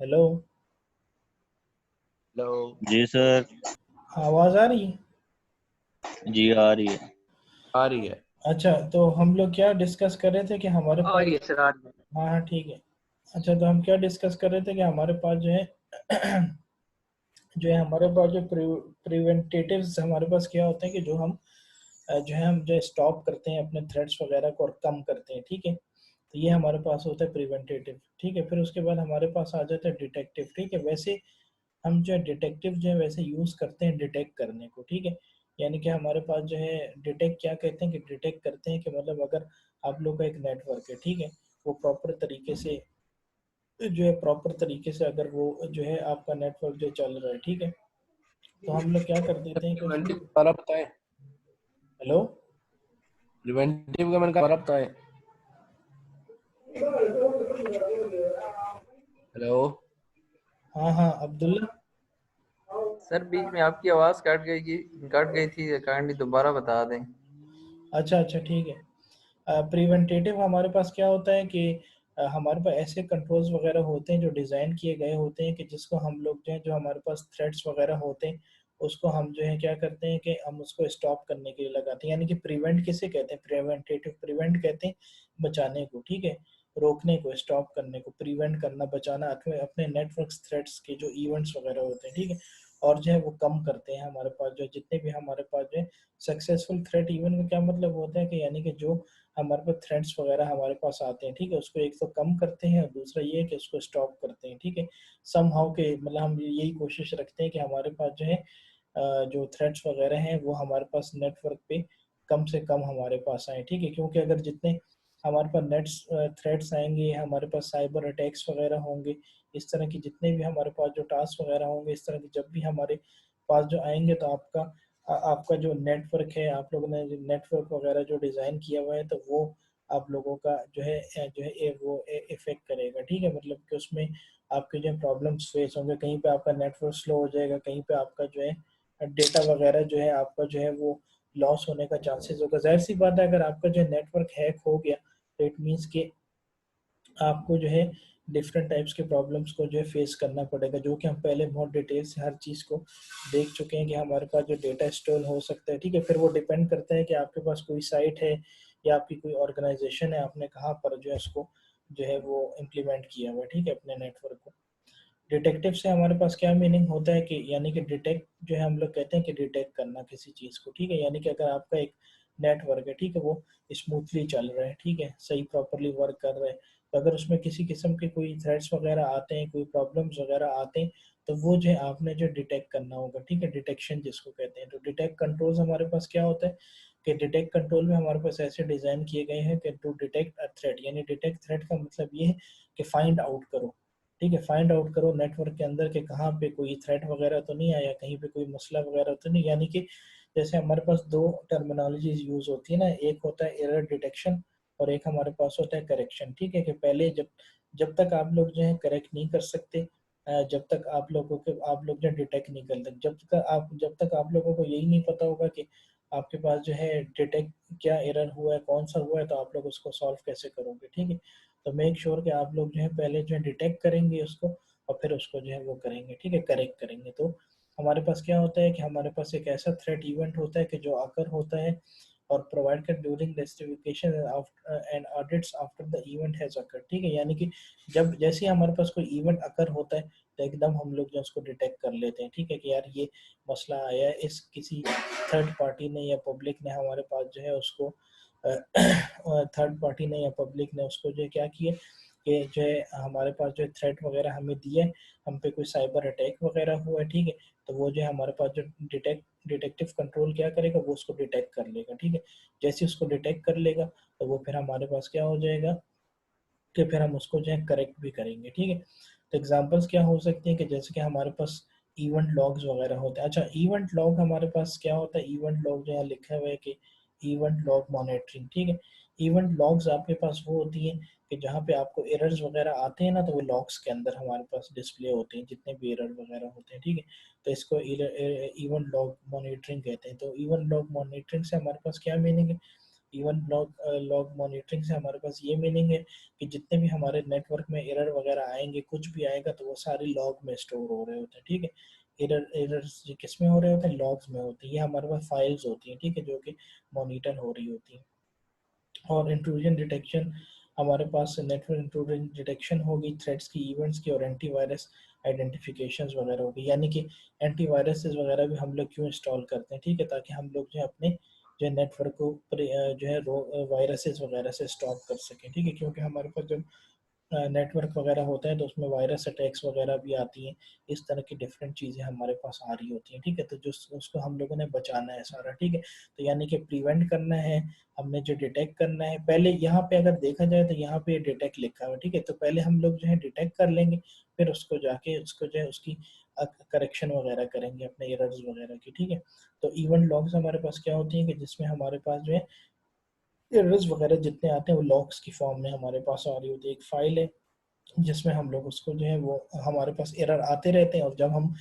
Hello. Hello. जी sir. आवाज आ रही है? जी आ रही है। आ रही है। अच्छा, तो हम लोग क्या डिस्कस कर रहे थे कि हमारे आ पास। रही है सर, आ रही है। हाँ हाँ, ठीक है। अच्छा, तो हम क्या डिस्कस कर रहे थे कि हमारे पास जो है जो है हमारे पास जो प्रिवेंटेटिव्स हमारे पास क्या होते हैं कि जो हम जो स्टॉप करते हैं अपने थ्रेड्स वगैरह को और कम करते हैं, ठीक है। तो ये हमारे पास होता है प्रिवेंटेटिव, ठीक है। फिर उसके बाद हमारे पास आ जाता है डिटेक्टिव, ठीक है। वैसे हम जो है डिटेक्टिव जो है वैसे यूज़ करते हैं डिटेक्ट करने को, ठीक है। यानी कि हमारे पास जो है डिटेक्ट क्या कहते हैं कि डिटेक्ट करते हैं कि मतलब अगर आप लोग का एक नेटवर्क है, ठीक है, वो प्रॉपर तरीके से जो है प्रॉपर तरीके से अगर वो जो है आपका नेटवर्क जो चल रहा है, ठीक है, तो हम लोग क्या कर देते हैं कि उसमें। प्रिवेंटिव वाला बताएं। हेलो। प्रिवेंटिव का मैंने कहा बताएं। हेलो। हाँ हाँ, अब्दुल्ला। सर बीच में आपकी आवाज कट गई थी, काइंडली दोबारा बता दें। अच्छा अच्छा, ठीक है। प्रिवेंटेटिव हमारे पास क्या होता है कि हमारे पास ऐसे कंट्रोल्स वगैरह होते हैं जो डिज़ाइन किए गए होते हैं कि जिसको हम लोग जो है जो हमारे पास थ्रेड्स वगैरह होते हैं उसको हम जो है क्या करते हैं कि हम उसको स्टॉप करने के लिए लगाते हैं। यानी कि प्रिवेंट किसे कहते हैं? प्रिवेंटेटिव प्रिवेंट कहते हैं बचाने को, ठीक है, रोकने को, स्टॉप करने को, प्रिवेंट करना, बचाना अपने अपने नेटवर्क थ्रेड्स के जो इवेंट्स वगैरह होते हैं, ठीक है। और जो है वो कम करते हैं हमारे पास जो जितने भी हमारे पास जो है सक्सेसफुल थ्रेट इवेंट का क्या मतलब होता है कि यानी कि जो हमारे पास थ्रेड्स वगैरह हमारे पास आते हैं, ठीक है, उसको एक तो कम करते हैं और दूसरा ये है कि उसको स्टॉप करते हैं, ठीक है। सम हाउ के मतलब हम यही कोशिश रखते हैं कि हमारे पास जो है जो थ्रेड्स वगैरह हैं वो हमारे पास नेटवर्क पे कम से कम हमारे पास आए, ठीक है। क्योंकि अगर जितने हमारे पास नेट्स थ्रेड्स आएंगे, हमारे पास साइबर अटैक्स वगैरह होंगे, इस तरह की जितने भी हमारे पास जो टास्क वगैरह होंगे, इस तरह के जब भी हमारे पास जो आएंगे तो आपका जो नेटवर्क है, आप लोगों ने नेटवर्क वगैरह जो डिज़ाइन किया हुआ है तो वो आप लोगों का वो इफेक्ट करेगा, ठीक है। मतलब कि उसमें आपके जो प्रॉब्लम्स फेस होंगे, कहीं पे आपका नेटवर्क स्लो हो जाएगा, कहीं पे आपका जो है डेटा वगैरह जो है आपका जो है वो लॉस होने का चांसेस होगा। जाहिर सी बात है, अगर आपका जो नेटवर्क हैक हो गया तो इट मीन्स कि आपको जो है डिफरेंट टाइप्स के प्रॉब्लम्स को जो है फेस करना पड़ेगा, जो कि हम पहले बहुत डिटेल से हर चीज़ को देख चुके हैं कि हमारे पास जो डेटा स्टोर हो सकता है, ठीक है। फिर वो डिपेंड करता है कि आपके पास कोई साइट है या आपकी कोई ऑर्गेनाइजेशन है, आपने कहाँ पर जो है उसको जो है वो इम्प्लीमेंट किया हुआ है, ठीक है, अपने नेटवर्क को। डिटेक्टिव से हमारे पास क्या मीनिंग होता है कि यानी कि डिटेक्ट जो है हम लोग कहते हैं कि डिटेक्ट करना किसी चीज़ को, ठीक है। यानी कि अगर आपका एक नेटवर्क है, ठीक है, वो स्मूथली चल रहा है, ठीक है, सही प्रॉपरली वर्क कर रहा है, तो अगर उसमें किसी किस्म के कोई थ्रेड्स वगैरह आते हैं, कोई प्रॉब्लम्स वगैरह आते हैं, तो वो जो है आपने जो डिटेक्ट करना होगा, ठीक है, डिटेक्शन जिसको कहते हैं। तो डिटेक्ट कंट्रोल्स हमारे पास क्या होता है कि डिटेक्ट कंट्रोल में हमारे पास ऐसे डिज़ाइन किए गए हैं कि टू डिटेक्ट अ थ्रेट, यानी डिटेक्ट थ्रेट का मतलब ये है कि फाइंड आउट करो, ठीक है, फाइंड आउट करो नेटवर्क के अंदर के कहाँ पे कोई थ्रेट वगैरह तो नहीं आया, कहीं पे कोई मसला वगैरह तो नहीं। यानी कि जैसे हमारे पास दो टर्मिनोलॉजीज यूज होती है ना, एक होता है एरर डिटेक्शन और एक हमारे पास होता है करेक्शन, ठीक है। कि पहले जब जब तक आप लोग जो है करेक्ट नहीं कर सकते, जब तक आप लोग जो डिटेक्ट नहीं कर सकते, जब तक आप लोगों को यही नहीं पता होगा कि आपके पास जो है डिटेक्ट क्या एरर हुआ है, कौन सा हुआ है, तो आप लोग उसको सॉल्व कैसे करोगे, ठीक है। तो मेक श्योर कि आप लोग जो है पहले जो है डिटेक्ट करेंगे उसको और फिर उसको जो है वो करेंगे, ठीक है, करेक्ट करेंगे। तो हमारे पास क्या होता है कि हमारे पास एक ऐसा थ्रेट इवेंट होता है कि जो आकर होता है और प्रोवाइड कर during rectification and audits after the event has occur, ठीक है। यानी कि जब जैसे ही हमारे पास कोई इवेंट अकर होता है तो एकदम हम लोग जो उसको डिटेक्ट कर लेते हैं, ठीक है, कि यार ये मसला आया है, इस किसी थर्ड पार्टी ने या पब्लिक ने हमारे पास जो है उसको थर्ड पार्टी ने या पब्लिक ने उसको जो है क्या किया कि जो है हमारे पास जो थ्रेट वगैरह हमें दिया है, हम पे कोई साइबर अटैक वगैरह हुआ है, ठीक है। तो वो जो है हमारे पास जो डिटेक्टिव कंट्रोल क्या करेगा, वो उसको डिटेक्ट कर लेगा, ठीक है। जैसे उसको डिटेक्ट कर लेगा तो वो फिर हमारे पास क्या हो जाएगा कि फिर हम उसको जो है करेक्ट भी करेंगे, ठीक है। तो एग्जांपल्स क्या हो सकते हैं कि जैसे कि हमारे पास इवेंट लॉग्स वगैरह होते हैं। अच्छा, इवेंट लॉग हमारे पास क्या होता है? इवेंट लॉग जो है लिखा हुआ है कि इवेंट लॉग मॉनिटरिंग, ठीक है। इवेंट लॉग्स आपके पास वो होती हैं कि जहाँ पे आपको एरर्स वगैरह आते हैं ना, तो वो लॉग्स के अंदर हमारे पास डिस्प्ले होते हैं जितने भी एरर वगैरह होते हैं, ठीक है। तो इसको इवेंट लॉग मॉनिटरिंग कहते हैं। तो इवेंट लॉग मॉनिटरिंग से हमारे पास क्या मीनिंग है? इवन लॉग मॉनिटरिंग से हमारे पास ये मीनिंग है कि जितने भी हमारे नेटवर्क में एरर वगैरह आएंगे, कुछ भी आएगा तो वो सारे लॉग में स्टोर हो रहे होते हैं, ठीक है। एरर्स किस में हो रहे होते हैं? लॉग्स में होते हैं। ये हमारे पास फाइल्स होती हैं, ठीक है, जो कि मॉनिटर हो रही होती हैं। और इंट्रूजन डिटेक्शन, हमारे पास नेटवर्क इंट्रूजन डिटेक्शन होगी, थ्रेड्स की, इवेंट्स की, और एंटीवायरस आइडेंटिफिकेशन वगैरह होगी। यानी कि एंटीवायरसेस वगैरह भी हम लोग क्यों इंस्टॉल करते हैं, ठीक है, ताकि हम लोग जो है अपने जो है नेटवर्क को जो है वायरसेस वगैरह से स्टॉप कर सकें, ठीक है। क्योंकि हमारे पास जब नेटवर्क वगैरह होता है तो उसमें वायरस अटैक्स वगैरह भी आती हैं, इस तरह की डिफरेंट चीज़ें हमारे पास आ रही होती हैं, ठीक है। तो जो उसको हम लोगों ने बचाना है सारा, ठीक है। तो यानी कि प्रिवेंट करना है, हमने जो डिटेक्ट करना है, पहले यहाँ पे अगर देखा जाए तो यहाँ पे डिटेक्ट लिखा हुआ है, ठीक है। तो पहले हम लोग जो है डिटेक्ट कर लेंगे, फिर उसको जाके उसको जो है उसकी करेक्शन वगैरह करेंगे अपने एरर्स वगैरह की, ठीक है। तो इवेंट लॉग्स हमारे पास क्या होती हैं कि जिसमें हमारे पास जो है एरर्स वगैरह जितने आते हैं वो लॉग्स की फॉर्म में हमारे पास आ रही होती है। एक फाइल है जिसमें हम लोग उसको जो है वो हमारे पास एरर आते रहते हैं, और जब हम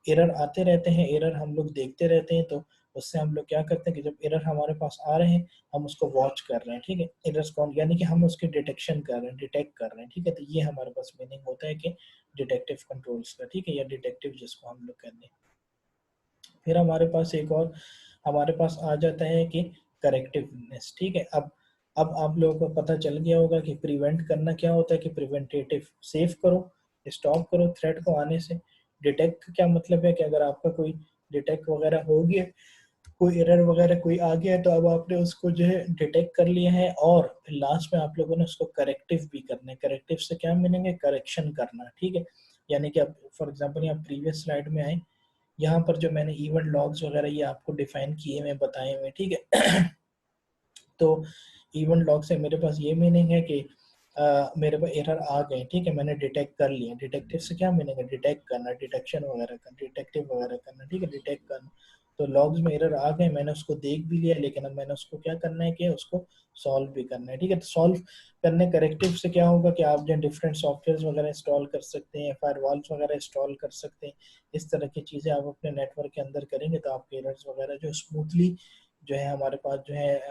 एरर आते रहते हैं, एरर हम लोग देखते रहते हैं, तो उससे हम लोग क्या करते हैं कि जब एरर हमारे पास आ रहे हैं हम उसको वॉच कर रहे हैं, ठीक है। एरर्स कौन, यानी कि हम उसके डिटेक्शन कर रहे हैं, डिटेक्ट कर रहे हैं, ठीक है। तो ये हमारे पास मीनिंग होता है कि डिटेक्टिव कंट्रोल्स का, ठीक है, या डिटेक्टिव जिसको हम लोग कहते हैं। फिर हमारे पास एक और हमारे पास आ जाता है कि करेक्टिवनेस, ठीक है। अब आप लोगों को पता चल गया होगा कि प्रिवेंट करना क्या होता है, कि प्रिवेंटेटिव, सेव करो, स्टॉप करो थ्रेट को आने से। डिटेक्ट क्या मतलब है कि अगर आपका कोई डिटेक्ट वगैरह हो गया, कोई एरर वगैरह कोई आ गया है, तो अब आपने उसको जो है डिटेक्ट कर लिया है, और फिर लास्ट में आप लोगों ने उसको करेक्टिव भी करना है। करेक्टिव से क्या मीनिंग है? करेक्शन करना, ठीक है। यानी कि अब फॉर एग्जांपल यहाँ प्रीवियस स्लाइड में आए, यहाँ पर जो मैंने इवेंट लॉग्स वगैरह ये आपको डिफाइन किए हुए बताए हुए, ठीक है। तो इवेंट लॉग से मेरे पास ये मीनिंग है कि मेरे पास एरर आ गए, ठीक है, मैंने डिटेक्ट कर लिए। डिटेक्टिव से क्या मीनिंग है? डिटेक्ट करना, डिटेक्शन वगैरह करना, डिटेक्टिव वगैरह करना, ठीक है, डिटेक्ट करना। तो लॉग्स में एरर आ गए, मैंने उसको देख भी लिया, लेकिन अब मैंने उसको क्या करना है कि उसको सॉल्व भी करना है, ठीक है। तो सॉल्व करने करेक्टिव से क्या होगा कि आप जो डिफरेंट सॉफ्टवेयर वगैरह इंस्टॉल कर सकते हैं, फायरवॉल्स वगैरह इंस्टॉल कर सकते हैं। इस तरह की चीज़ें आप अपने नेटवर्क के अंदर करेंगे तो आपके एरर्स वगैरह जो स्मूथली जो है हमारे पास जो है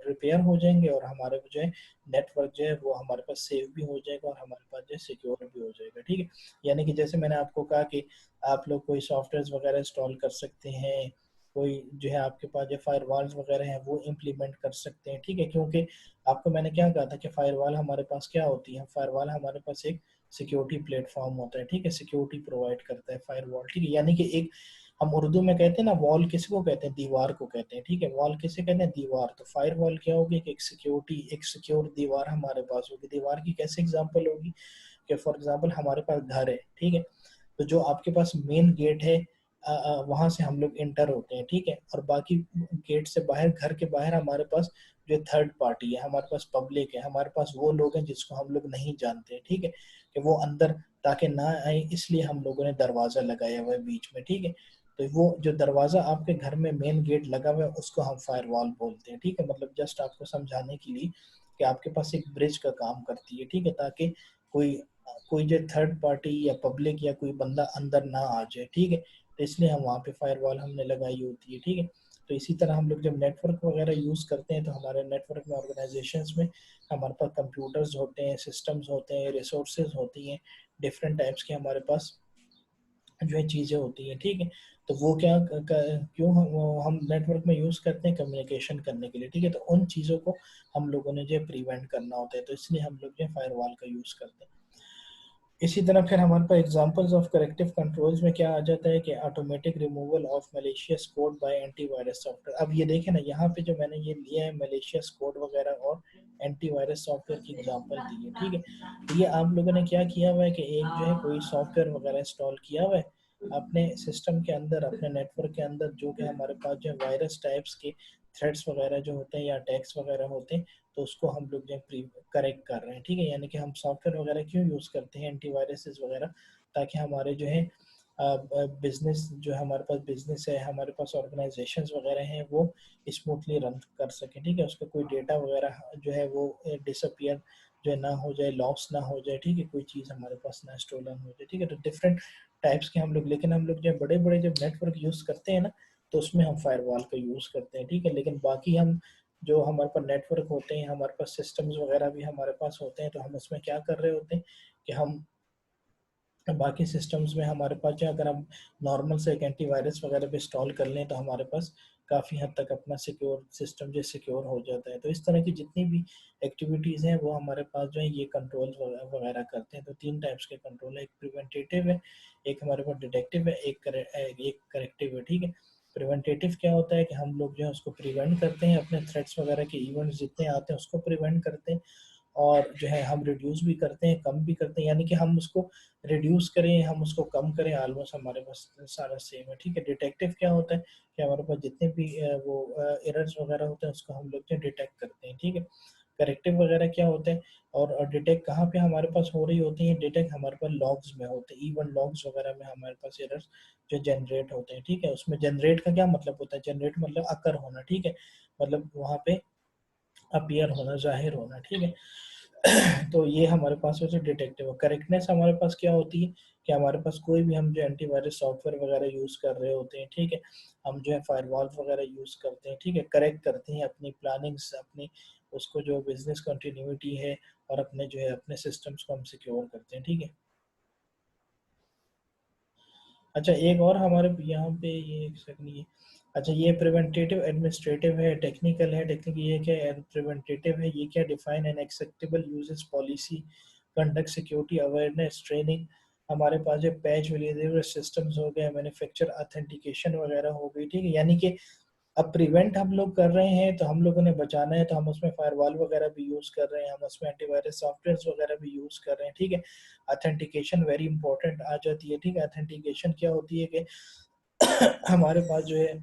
रिपेयर हो जाएंगे, और हमारे जो है नेटवर्क जो है वो हमारे पास सेफ भी हो जाएगा, और हमारे पास जो है सिक्योर भी हो जाएगा, ठीक है। यानी कि जैसे मैंने आपको कहा कि आप लोग कोई सॉफ्टवेयर वगैरह इंस्टॉल कर सकते हैं, कोई जो है आपके पास जो फायरवॉल्स वगैरह हैं वो इम्प्लीमेंट कर सकते हैं, ठीक है। क्योंकि आपको मैंने क्या कहा था कि फायरवॉल हमारे पास क्या होती है? फायरवॉल हमारे पास एक सिक्योरिटी प्लेटफॉर्म होता है, ठीक है, सिक्योरिटी प्रोवाइड करता है फायरवॉल, ठीक है। यानी कि एक, हम उर्दू में कहते हैं ना, वॉल किसको कहते हैं? दीवार को कहते हैं, ठीक है। वॉल किसे कहते हैं? दीवार। तो फायर वॉल क्या होगी कि एक सिक्योरिटी, एक सिक्योर दीवार हमारे पास होगी। दीवार की कैसे एग्जांपल होगी कि फॉर एग्जांपल हमारे पास घर है, ठीक है, तो जो आपके पास मेन गेट है वहां से हम लोग इंटर होते हैं, ठीक है, और बाकी गेट से बाहर, घर के बाहर हमारे पास जो थर्ड पार्टी है, हमारे पास पब्लिक है, हमारे पास वो लोग हैं जिसको हम लोग नहीं जानते हैं, ठीक है, कि वो अंदर ताकि ना आए, इसलिए हम लोगों ने दरवाजा लगाया हुआ है बीच में, ठीक है। तो वो जो दरवाजा आपके घर में मेन गेट लगा हुआ है उसको हम फायरवॉल बोलते हैं, ठीक है। मतलब जस्ट आपको समझाने के लिए कि आपके पास एक ब्रिज का काम करती है, ठीक है, ताकि कोई कोई जो थर्ड पार्टी या पब्लिक या कोई बंदा अंदर ना आ जाए, ठीक है। तो इसलिए हम वहाँ पे फायरवॉल हमने लगाई होती है, ठीक है। तो इसी तरह हम लोग जब नेटवर्क वगैरह यूज़ करते हैं तो हमारे नेटवर्क में, ऑर्गेनाइजेशंस में हमारे पास कंप्यूटर्स होते हैं, सिस्टम्स होते हैं, रिसोर्सेज होती हैं, डिफरेंट टाइप्स के हमारे पास जो है चीज़ें होती हैं, ठीक है। तो वो क्या क्यों हम नेटवर्क में यूज़ करते हैं? कम्युनिकेशन करने के लिए, ठीक है। तो उन चीज़ों को हम लोगों ने जो है प्रिवेंट करना होता है, तो इसलिए हम लोग जो है फायरवॉल का यूज़ करते हैं। इसी तरह फिर हमारे पास एग्जांपल्स ऑफ करेक्टिव कंट्रोल्स में क्या आ जाता है कि automatic removal of malicious code by antivirus software. अब ये देखें ना, यहाँ पे जो मैंने ये लिया है मलेशियस कोड वगैरह और एंटीवायरस सॉफ्टवेयर की एग्जांपल दी है, ठीक है। तो ये आप लोगों ने क्या किया हुआ है कि एक जो है कोई सॉफ्टवेयर वगैरह इंस्टॉल किया हुआ है अपने सिस्टम के अंदर, अपने नेटवर्क के अंदर, जो कि हमारे पास जो वायरस टाइप्स के थ्रेड्स वगैरह जो होते हैं या अटैक्स वगैरह होते हैं, तो उसको हम लोग जो करेक्ट कर रहे हैं, ठीक है। यानी कि हम सॉफ्टवेयर वगैरह क्यों यूज़ करते हैं, एंटीवायरसेस वगैरह, ताकि हमारे जो है बिजनेस, जो हमारे पास बिजनेस है, हमारे पास ऑर्गेनाइजेशंस वगैरह हैं, वो स्मूथली रन कर सकें, ठीक है। उसका कोई डेटा वगैरह जो है वो डिसअपियर जो है ना हो जाए, लॉस ना हो जाए, ठीक है, कोई चीज़ हमारे पास ना स्टोलन हो जाए, ठीक है। तो डिफरेंट टाइप्स के हम लोग, लेकिन हम लोग जो बड़े बड़े जब नेटवर्क यूज़ करते हैं ना, तो उसमें हम फायरवॉल का यूज़ करते हैं, ठीक है। लेकिन बाकी हम जो हमारे पास नेटवर्क होते हैं, हमारे पास सिस्टम्स वगैरह भी हमारे पास होते हैं, तो हम उसमें क्या कर रहे होते हैं कि हम बाकी सिस्टम्स में हमारे पास जो अगर हम नॉर्मल से एक एंटीवायरस वगैरह भी इंस्टॉल कर लें तो हमारे पास काफ़ी हद तक अपना सिक्योर सिस्टम जो सिक्योर हो जाता है। तो इस तरह की जितनी भी एक्टिविटीज़ हैं वो हमारे पास जो है ये कंट्रोल वगैरह करते हैं। तो 3 टाइप्स के कंट्रोल है, एक प्रिवेंटेटिव है, एक हमारे पास डिटेक्टिव है, एक करेक्टिव है। ठीक है, प्रिवेंटेटिव क्या होता है कि हम लोग जो है उसको प्रिवेंट करते हैं, अपने थ्रेट्स वगैरह के इवेंट्स जितने आते हैं उसको प्रिवेंट करते हैं, और जो है हम रिड्यूस भी करते हैं, कम भी करते हैं, यानी कि हम उसको रिड्यूस करें, हम उसको कम करें, ऑलमोस्ट हमारे पास सारा सेम है। ठीक है, डिटेक्टिव क्या होता है कि हमारे पास जितने भी वो एरर्स वगैरह होते हैं उसको हम लोग जो डिटेक्ट करते हैं। ठीक है, करेक्टिव वगैरह क्या होता है, और डिटेक्ट कहाँ पे हमारे पास हो रही होती है, डिटेक्ट हमारे पास लॉग्स में होते हैं, इवन लॉग्स वगैरह में हमारे पास एरर्स जो जनरेट होते हैं। ठीक है, उसमें जनरेट का क्या मतलब होता है, जनरेट मतलब अकर होना। ठीक है, मतलब वहाँ पे अपीयर होना, जाहिर होना। ठीक है तो ये हमारे पास वैसे डिटेक्टिव है। करेक्टनेस हमारे पास क्या होती है कि हमारे पास कोई भी हम जो एंटीवायरस सॉफ्टवेयर वगैरह यूज़ कर रहे होते हैं, ठीक है, हम जो है फायरवॉल वगैरह यूज़ करते हैं, ठीक है, करेक्ट करते हैं अपनी प्लानिंग्स, अपनी उसको जो बिजनेस कंटिन्यूटी है, और अपने जो है अपने सिस्टम्स को हम सिक्योर करते हैं। ठीक है, अच्छा एक और हमारे यहाँ पे ये एक सेकंड, ये अच्छा ये प्रिवेंटेटिव एडमिनिस्ट्रेटिव है, टेक्निकल है। टेक्निकल ये क्या है, प्रिवेंटेटिव है, ये क्या, define and acceptable uses policy, conduct security awareness training, हमारे पास जो पैच रिलीवेबल सिस्टम्स हो गए, मैन्युफैक्चर ऑथेंटिकेशन वगैरह हो गई। ठीक है, यानी कि अब प्रिवेंट हम लोग कर रहे हैं तो हम लोगों ने बचाना है, तो हम उसमें फायरवॉल वगैरह भी यूज़ कर रहे हैं, हम उसमें एंटीवायरस सॉफ्टवेयर वगैरह भी यूज़ कर रहे हैं। ठीक है, ऑथेंटिकेशन वेरी इंपॉर्टेंट आ जाती है। ठीक है, ऑथेंटिकेशन क्या होती है कि हमारे पास जो है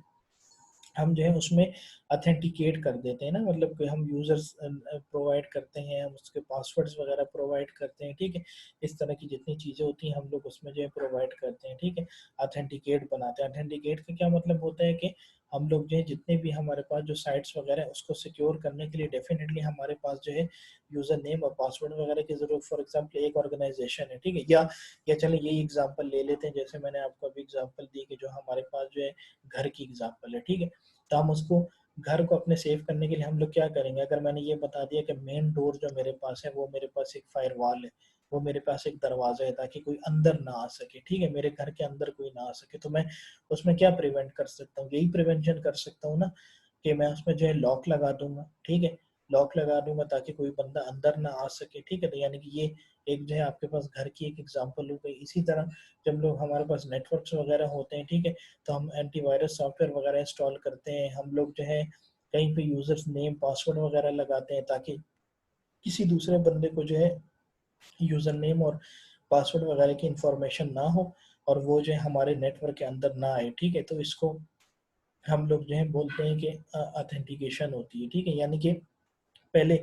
हम जो है उसमें ऑथेंटिकेट कर देते हैं ना, मतलब कि हम यूजर्स प्रोवाइड करते हैं, हम उसके पासवर्ड्स वगैरह प्रोवाइड करते हैं। ठीक है, इस तरह की जितनी चीज़ें होती हैं हम लोग उसमें जो है प्रोवाइड करते हैं। ठीक है, ऑथेंटिकेट बनाते हैं। ऑथेंटिकेट का क्या मतलब होता है कि हम लोग जो है जितने भी हमारे पास जो साइट्स वगैरह है उसको सिक्योर करने के लिए डेफिनेटली हमारे पास जो है यूज़र नेम और पासवर्ड वगैरह की ज़रूरत। फॉर एग्जांपल एक ऑर्गेनाइजेशन है, ठीक है, या चलो यही एग्जांपल ले लेते हैं, जैसे मैंने आपको अभी एग्जांपल दी कि जो हमारे पास जो है घर की एग्जांपल है। ठीक है, तो हम उसको घर को अपने सेव करने के लिए हम लोग क्या करेंगे, अगर मैंने ये बता दिया कि मेन डोर जो मेरे पास है वो मेरे पास एक फायरवॉल है, वो मेरे पास एक दरवाजा है ताकि कोई अंदर ना आ सके। ठीक है, मेरे घर के अंदर कोई ना आ सके, तो मैं उसमें क्या प्रिवेंट कर सकता हूँ, यही प्रिवेंशन कर सकता हूँ ना, कि मैं उसमें जो है लॉक लगा दूंगा। ठीक है, लॉक लगा दूंगा ताकि कोई बंदा अंदर ना आ सके। ठीक है, तो यानी कि ये एक जो है आपके पास घर की एक एग्जांपल हो गई। इसी तरह जब लोग हमारे पास नेटवर्क्स वगैरह होते हैं, ठीक है, तो हम एंटीवायरस सॉफ्टवेयर वगैरह इंस्टॉल करते हैं, हम लोग जो है कहीं पे यूजर्स नेम पासवर्ड वगैरह लगाते हैं ताकि किसी दूसरे बंदे को जो है यूजर नेम और पासवर्ड वगैरह की इंफॉर्मेशन ना हो, और वो जो है हमारे नेटवर्क के अंदर ना आए। ठीक है, तो इसको हम लोग जो है बोलते हैं कि ऑथेंटिकेशन होती है। ठीक है, यानी कि पहले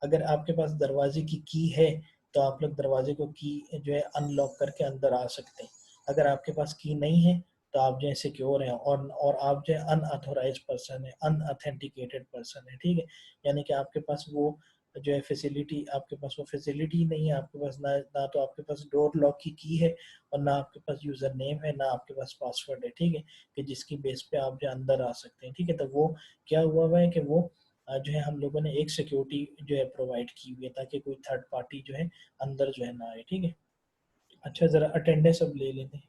अगर आपके पास दरवाजे की है तो आप लोग दरवाजे को की जो है अनलॉक करके अंदर आ सकते हैं। अगर आपके पास की नहीं है तो आप जो है सिक्योर हैं, और आप जो है अनऑथोराइज पर्सन है, अनऑथेंटिकेटेड पर्सन है। ठीक है, यानी कि आपके पास वो जो है फैसिलिटी, आपके पास वो फैसिलिटी नहीं है, आपके पास ना तो आपके पास डोर लॉक की है, और ना आपके पास यूज़र नेम है, ना आपके पास पासवर्ड है। ठीक है, कि जिसकी बेस पे आप जो अंदर आ सकते हैं। ठीक है, तो वो क्या हुआ है कि वो जो है हम लोगों ने एक सिक्योरिटी जो है प्रोवाइड की हुई है ताकि कोई थर्ड पार्टी जो है अंदर जो है ना आए। ठीक है, अच्छा ज़रा अटेंडेंस अब ले लेते हैं।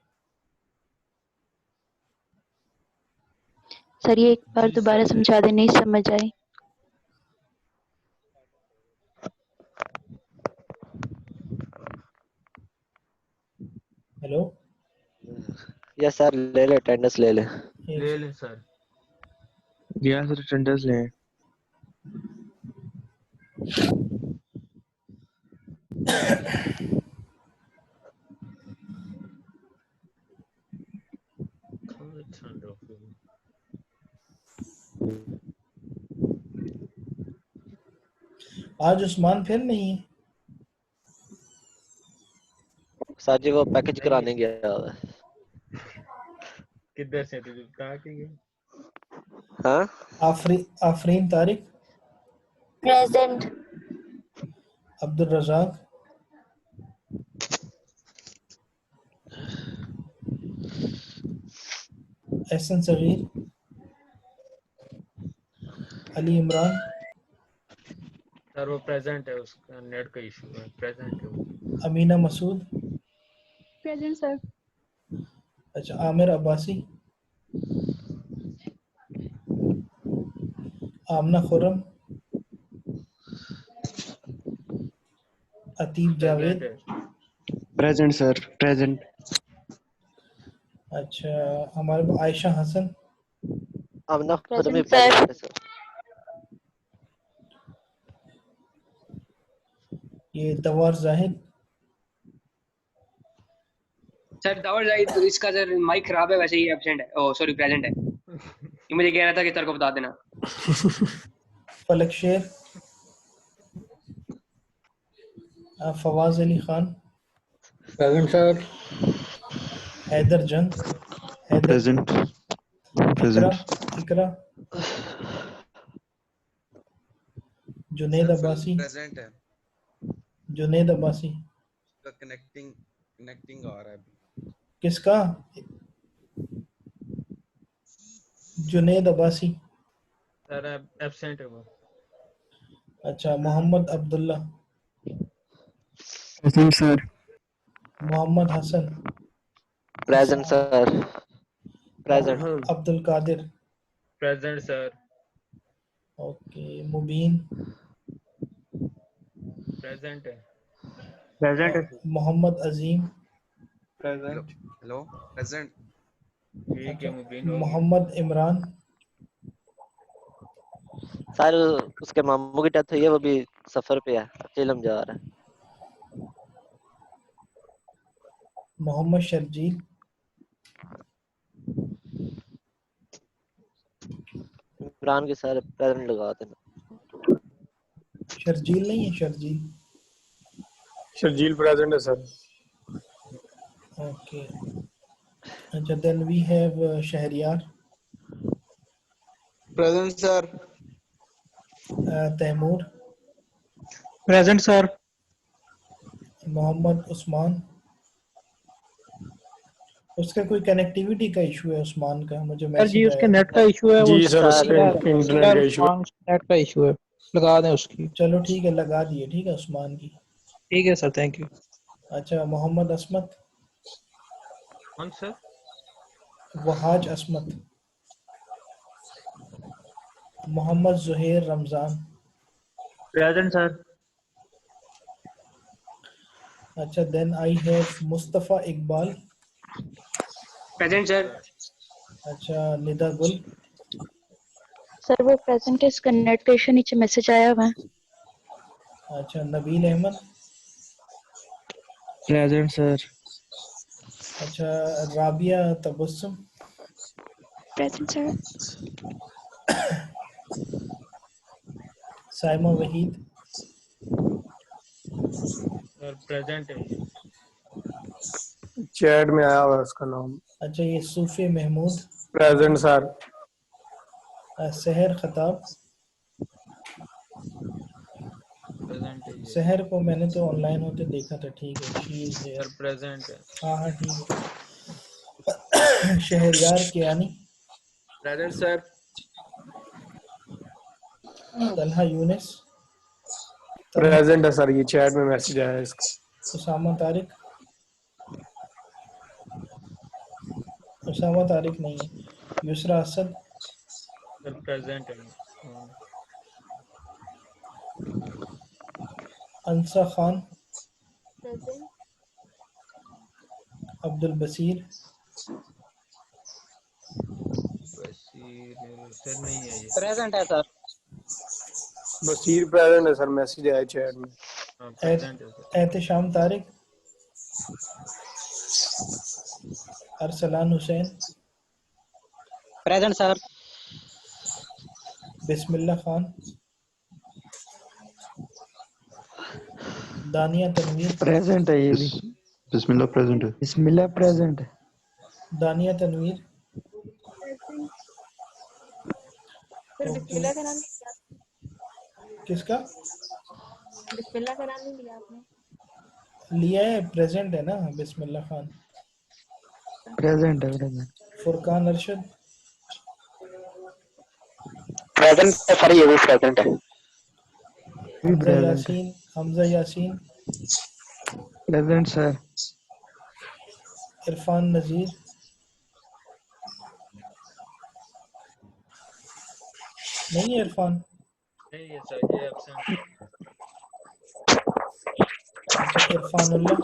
सर ये एक बार जी दोबारा सर। समझा दें, नहीं समझ आई। हेलो, यस सर, ले ले अटेंडेंस ले ले। एक ले सेकंड। लें सर। या सर अटेंडेंस लें। आज उस्मान फिर नहीं है? सर जी वो पैकेज नहीं कराने गया हुआ है। किधर से तुझे कहा कि ये हाँ आफरीन तारिक, प्रेजेंट। अब्दुल रजाक, एहसन सगीर, अली इमरान, सर वो प्रेजेंट है, उसका नेट का इशू है, प्रेजेंट है वो। अमीना मसूद। Present sir. अच्छा, आमिर अब्बासी। आमना खुरम। अतीब जावेद। प्रेजेंट है। Present sir, present. अच्छा, हमारे पास आयशा हसन। आमना खुद में प्रेजेंट सर। प्रेजेंट है सर। ये तवार जाहिद। सर दावर जाहिद, इसका सर माइक खराब है, वैसे ही एब्सेंट है, ओ सॉरी प्रेजेंट है। ये मुझे कह रहा था कि सर को बता देना। Falak Sher. Fawaz Ali Khan. Present sir. Haider Jung. Haider present, Iqra. Present. Iqra. Junaid Abbasi. Present है, जुनेद अब्बासी। उसका कनेक्टिंग आ रहा है अभी। किसका? जुनेद अब्बासी। सर एब्सेंट है वो। अच्छा, Mohammad Abdullah. Present sir. Mohammad Hasan. Present sir, present. Abdul Qadir. Present sir. Okay, Mubeen. Present है। प्रेजेंट है। Mohammad Azeem. Hello hello, present. ठीक है, अच्छा, मुबीन हो गया। मोहम्मद इमरान। सर उसके मामू की डेथ हुई है, वो भी सफर पे है, अकेले जा रहा है। मोहम्मद शर्जील। इमरान के सर प्रेजेंट लगा देना। शर्जील नहीं है, शर्जील। शर्जील प्रेजेंट है सर। ओके। अच्छा, then we have Shahriyar. Present sir. Taimur. Present sir. Mohammad Usman. उसका कोई कनेक्टिविटी का इशू है उस्मान का, मुझे सर जी मैसेज उसके आया। नेट का इशू है, वो जी सर, सर उसका इंटरनेट का इशू है। नेट का इशू है, लगा दें उसकी। चलो ठीक है, लगा दिए। ठीक है, उस्मान की। ठीक है सर, थैंक यू। अच्छा, मोहम्मद असमत। कौन sir? Wahaj Asmat. Mohammad Zuhair Ramzan. Present sir. अच्छा, then I have Mustafa Iqbal. Present sir. अच्छा, निदा गुल। सर वो प्रेजेंट है, इसका नेट का इशू, नीचे मैसेज आया हुआ है। अच्छा, नबील अहमद। Present sir. अच्छा, Rabia Tabassum. Present sir. Saima Waheed. Sir present है ये। चैट में आया हुआ है उसका नाम। अच्छा, ये सूफी महमूद। Present sir. सहर खताब। प्रेजेंट है ये। सहर को मैंने तो ऑनलाइन होते देखा था। ठीक है, she is sir here. Present है। हाँ हाँ, ठीक है। Shahryar Kiyani. Present sir. Talha Younis. Talha. Present है सर, ये चैट में मैसेज आया है इसका। उसामा तारिक। उसामा तारिक नहीं है। युसरा असद। सर प्रेजेंट है ये। हाँ। अंसा खान। प्रेजेंट। अब्दुल बसीर। बशीर सर नहीं है ये। प्रेजेंट है सर। बशीर प्रेजेंट है सर, मैसेज आया चैट में। हाँ प्रेजेंट है sir. Ehtisham Tariq. Arsalan Hussain. Present sir. Bismillah Khan. Dania Tanveer. Present है ये भी। बिस्मिल्लाह प्रेजेंट है। बिस्मिल्लाह प्रेजेंट है। दानिया तनवीर। Sir okay. बिस्मिल्लाह का नाम लिया? किसका बिस्मिल्लाह का नाम नहीं लिया आपने? लिया है? प्रेजेंट है ना बिस्मिल्लाह खान। प्रेजेंट है, प्रेजेंट। फुरकान अरशद। प्रेजेंट है सर, ये भी प्रेजेंट है। भी हमजा प्रेजेंट है। Yasin, Hamza Yasin, present sir. इरफान नज़ीर, नहीं है इरफान। नहीं है सर, ये एब्सेंट है। अच्छा इरफानुल्लाह,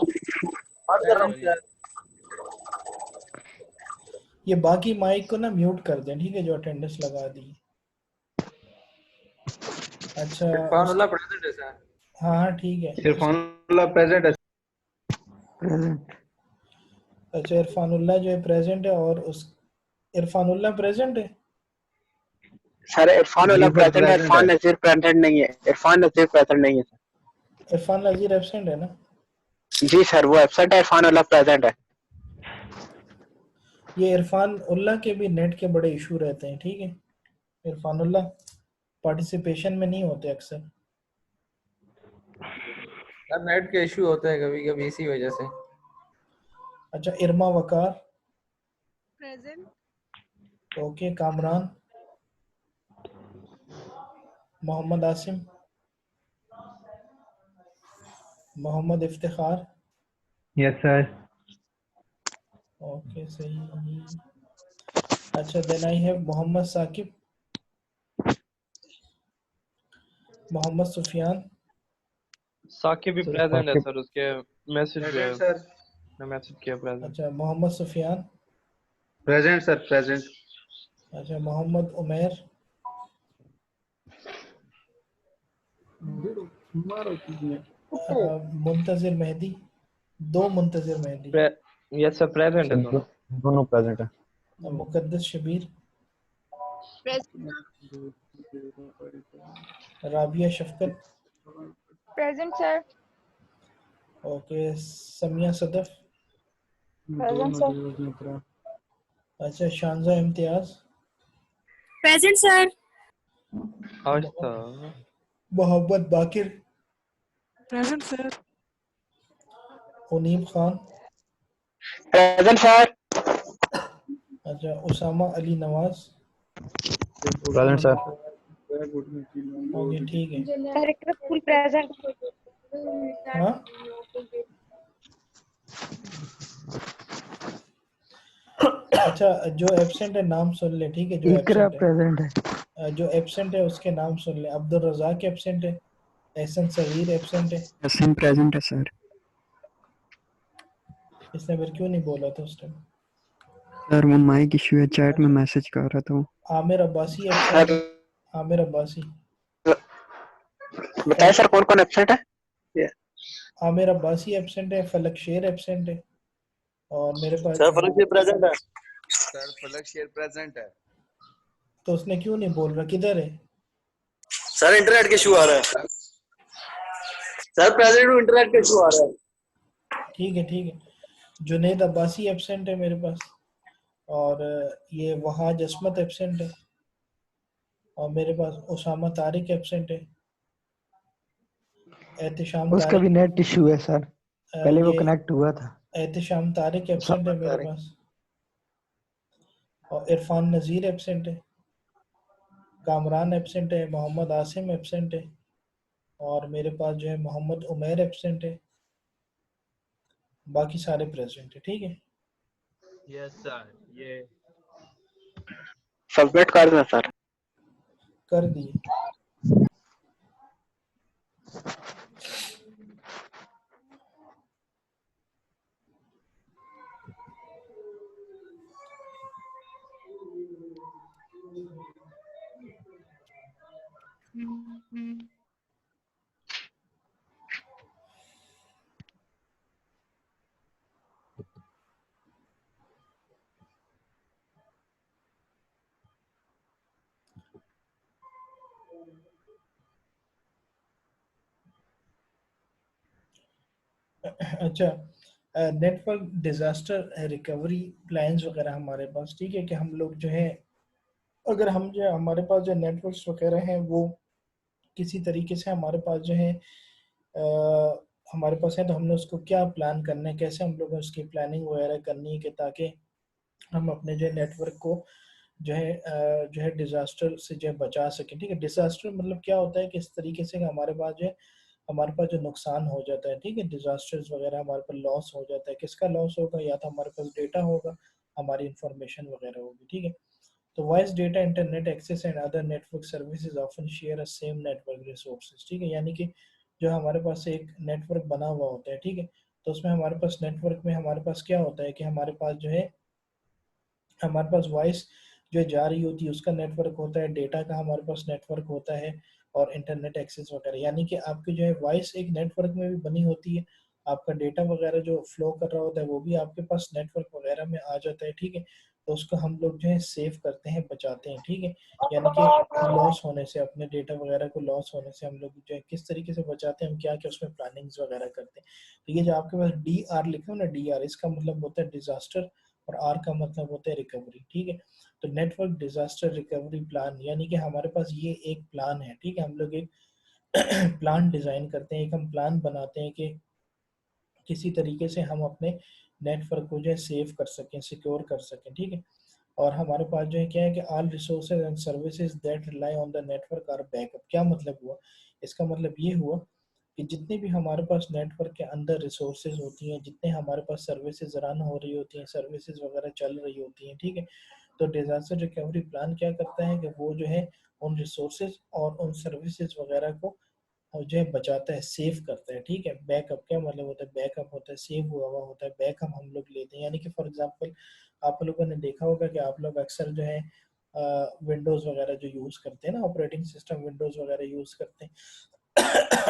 ये बाकी माइक को ना म्यूट कर दें, ठीक है, जो अटेंडेंस लगा दी। अच्छा इरफानुल्लाह प्रेजेंट है सर। हाँ हाँ ठीक है। इरफानुल्लाह प्रेजेंट है। प्रेजेंट। अच्छा इरफानुल्लाह जो है प्रेजेंट है, और उस इरफानुल्लाह प्रेजेंट है। सर इरफानुल्लाह प्रेजेंट है, इरफान नज़ीर प्रेजेंट नहीं है। इरफान नज़ीर प्रेजेंट नहीं है सर। इरफान नज़ीर एब्सेंट है ना? जी सर, वो एब्सेंट है, इरफानुल्लाह प्रेजेंट है। ये इरफान उल्लाह के भी नेट के बड़े इशू रहते हैं, ठीक है। इरफानुल्लाह पार्टिसिपेशन में नहीं होते अक्सर। सर नेट के इशू होते हैं कभी कभी इसी वजह से। अच्छा Irma Waqar, present. Okay. Kamran, Mohammad Asim, Mohammad Iftikhar, yes sir. Okay सही। अच्छा then I have Mohammad Saqib, Mohammad Sufiyan, Saqib भी प्रेजेंट है सर, उसके मैसेज प्रेजेंट सर। मैं मैसेज किया प्रेजेंट। अच्छा Mohammad Sufiyan, present sir, present. अच्छा मोहम्मद उमैर, मुंतजिर मेहदी, दो Muntazir Mehdi, yes sir present है दोनों। दोनों प्रेजेंट है। Muqaddas Shabbir, present Rabia Shafqat, sir. Okay. Samia Sadaf, present sir. अच्छा Shanza Imtiaz, present sir. Aastha, Mohammad Baqir, present sir. Uneeb Khan, present sir. अच्छा Usama Ali Nawaz, present sir. Okay ठीक है। Director full present. हाँ अच्छा जो एब्सेंट है नाम सुन ले, ठीक है। जो इकरा एब्सेंट प्रेजेंट है। है, जो एब्सेंट है उसके नाम सुन ले। अब्दुल रज़ाक एब्सेंट है, एहसन सगीर एब्सेंट है। हसन प्रेजेंट है सर। इसने फिर क्यों नहीं बोला था उस टाइम? सर वो माइक इशू है, चैट में मैसेज कर रहा था। आमिर अब्बासी एब्सेंट है, आमिर अब्बासी। बताए सर कौन कौन एब्सेंट है। आमिर अब्बासी एब्सेंट है, फलक शेर एब्सेंट है, और मेरे पास सर फलक शेर प्रेजेंट है। सर फलक शेर प्रेजेंट है। तो उसने क्यों नहीं बोल रहा? किधर है सर इंटरनेट के इशू आ रहा है। सर प्रेजेंट हूँ, इंटरनेट का इशू आ रहा है। ठीक है ठीक है। जुनेद अब्बासी एब्सेंट है मेरे पास, और ये वहाज अस्मत एब्सेंट है, और मेरे पास उसामा तारिक एब्सेंट है, एहतिशाम उसका तारिक, भी नेट इशू है सर, पहले वो ये कनेक्ट हुआ था। एहतिशाम तारिक एब्सेंट है मेरे पास, और इरफान नज़ीर एब्सेंट है, कामरान एब्सेंट है, मोहम्मद आसिम एब्सेंट है, और मेरे पास जो है मोहम्मद उमैर एब्सेंट है। बाकी सारे प्रेजेंट है, ठीक है। Yes sir. ये सबमिट कर दें सर। कर दिए। अच्छा नेटवर्क डिजास्टर रिकवरी प्लान्स वगैरह हमारे पास, ठीक है, कि हम लोग जो है, अगर हम जो हमारे पास जो नेटवर्क्स वगैरह हैं वो किसी तरीके से हमारे पास जो है हमारे पास है, तो हमने उसको क्या प्लान करना है, कैसे हम लोग उसकी प्लानिंग वगैरह करनी है, कि ताकि हम अपने जो नेटवर्क को जो है डिजास्टर से जो है बचा सके। ठीक है, डिजास्टर मतलब क्या होता है कि इस तरीके से कि हमारे पास जो है हमारे पास जो नुकसान हो जाता है, ठीक है, डिजास्टर्स वगैरह हमारे पास लॉस हो जाता है। किसका लॉस होगा? या तो हमारे पास डेटा होगा, हमारी इंफॉर्मेशन वगैरह होगी। ठीक है, तो voice data, internet access and other network services often share a same network resources. ठीक है, यानी कि जो हमारे पास एक नेटवर्क बना हुआ होता है, ठीक है, तो उसमें हमारे पास नेटवर्क में हमारे पास क्या होता है कि हमारे पास जो है हमारे पास वॉइस जो जा रही होती है उसका नेटवर्क होता है, डेटा का हमारे पास नेटवर्क होता है, और इंटरनेट एक्सेस वगैरह। यानी कि आपकी जो है वॉइस एक नेटवर्क में भी बनी होती है, आपका डेटा वगैरह जो फ्लो कर रहा होता है वो भी आपके पास नेटवर्क वगैरह में आ जाता है। ठीक है, तो उसको हम लोग जो है सेव करते हैं, बचाते हैं। ठीक है, यानी कि लॉस होने से, अपने डेटा वगैरह को लॉस होने से हम लोग जो है किस तरीके से बचाते हैं, हम क्या क्या उसमें प्लानिंग्स वगैरह करते हैं। तो ये जो आपके पास DR लिखा हो ना, DR, इसका मतलब होता है डिजास्टर, और R का मतलब होता है रिकवरी। ठीक है, तो नेटवर्क डिजास्टर रिकवरी प्लान, यानी कि हमारे पास ये एक प्लान है। ठीक है, हम लोग एक प्लान डिजाइन करते हैं, एक हम प्लान बनाते हैं कि किसी तरीके से हम अपने नेटवर्क को जो है सेव कर सकें, सिक्योर कर सकें। ठीक है, और हमारे पास जो है क्या है कि all resources and services that rely on the network are backup. क्या मतलब हुआ? इसका मतलब ये हुआ कि जितने भी हमारे पास नेटवर्क के अंदर रिसोर्सेज होती हैं, जितने हमारे पास सर्विसेज रन हो रही होती हैं, सर्विसेज वगैरह चल रही होती हैं, ठीक है, तो डिजास्टर रिकवरी प्लान क्या करता है कि वो जो है उन रिसोर्सेज और उन सर्विसेज वगैरह को और जो है बचाता है, सेव करता है। ठीक है, बैकअप क्या मतलब होता है? बैकअप होता है सेव हुआ हुआ होता है, बैकअप हम लोग लेते हैं। यानी कि फॉर एग्जांपल आप लोगों ने देखा होगा कि आप लोग अक्सर जो है विंडोज़ वगैरह जो यूज़ करते हैं ना, ऑपरेटिंग सिस्टम विंडोज़ वगैरह यूज़ करते हैं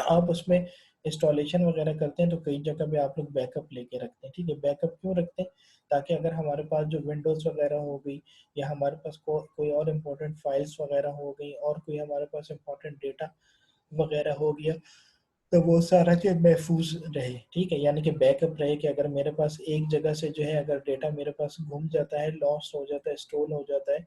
आप उसमें इंस्टॉलेशन वगैरह करते हैं तो कई जगह पे आप लोग बैकअप लेके रखते हैं। ठीक है, बैकअप क्यों रखते हैं? ताकि अगर हमारे पास जो विंडोज़ वगैरह हो गई, या हमारे पास कोई और इम्पोर्टेंट फाइल्स वगैरह हो गई, और कोई हमारे पास इम्पोर्टेंट डेटा वगैरह हो गया, तो वो सारा चीज़ महफूज रहे। ठीक है, यानी कि बैकअप रहे कि अगर मेरे पास एक जगह से जो है अगर डेटा मेरे पास गुम जाता है, लॉस हो जाता है, स्टोल हो जाता है,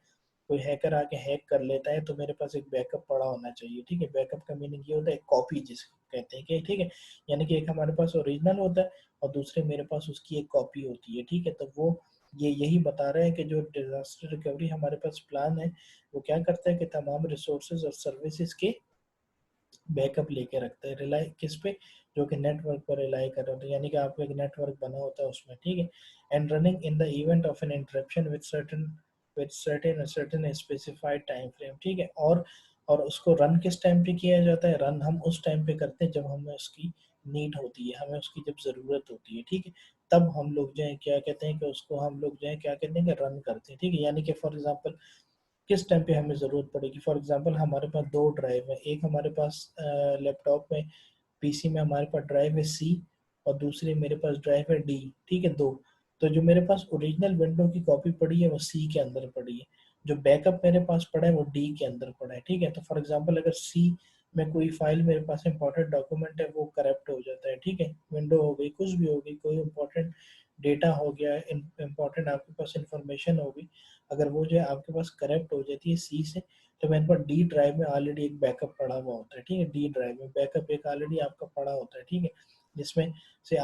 कोई हैकर आके हैक कर लेता है, तो मेरे पास एक बैकअप पड़ा होना चाहिए। ठीक है, बैकअप का मीनिंग ये होता है कॉपी जिसको कहते हैं कि, ठीक है, यानी कि एक हमारे पास ओरिजिनल होता है और दूसरे मेरे पास उसकी एक कॉपी होती है। ठीक है, तो वो ये यही बता रहे हैं कि जो डिजास्टर रिकवरी हमारे पास प्लान है वो क्या करता है कि तमाम रिसोर्सेज और सर्विसेज के बैकअप लेके रखता है। रिलाई किस पे? जो कि नेटवर्क पर रिलाई कर रहा होता है, यानी कि आपको एक नेटवर्क बना होता है उसमें। ठीक है, and running in the event of an interruption with certain specified time frame. ठीक है, और उसको रन किस टाइम पे किया जाता है? रन हम उस टाइम पे करते हैं जब हमें उसकी नीड होती है, हमें उसकी जब ज़रूरत होती है। ठीक है, तब हम लोग जो है क्या कहते हैं कि उसको हम लोग जो है क्या कहते हैं कि रन करते हैं। ठीक है, यानी कि फॉर एग्जांपल किस टाइम पे हमें ज़रूरत पड़ेगी? फॉर एग्जांपल हमारे पास दो ड्राइव है, एक हमारे पास लैपटॉप में, पीसी में हमारे पास ड्राइव है C, और दूसरी मेरे पास ड्राइव है D। ठीक है, दो। तो जो मेरे पास ओरिजिनल विंडो की कॉपी पड़ी है वो C के अंदर पड़ी है, जो बैकअप मेरे पास पड़ा है वो D के अंदर पड़ा है। ठीक है, तो फॉर एग्जांपल अगर C में कोई फाइल मेरे पास इंपॉर्टेंट डॉक्यूमेंट है वो करप्ट हो जाता है। ठीक है, विंडो हो गई, कुछ भी हो गई, कोई इंपॉर्टेंट डेटा हो गया, इंपॉर्टेंट आपके पास इंफॉर्मेशन होगी, अगर वो जो है आपके पास करप्ट हो जाती है C से, तो मेरे पास D ड्राइव में ऑलरेडी एक बैकअप पड़ा हुआ होता है। ठीक है, D ड्राइव में बैकअप एक ऑलरेडी आपका पड़ा होता है। ठीक है, जिसमें से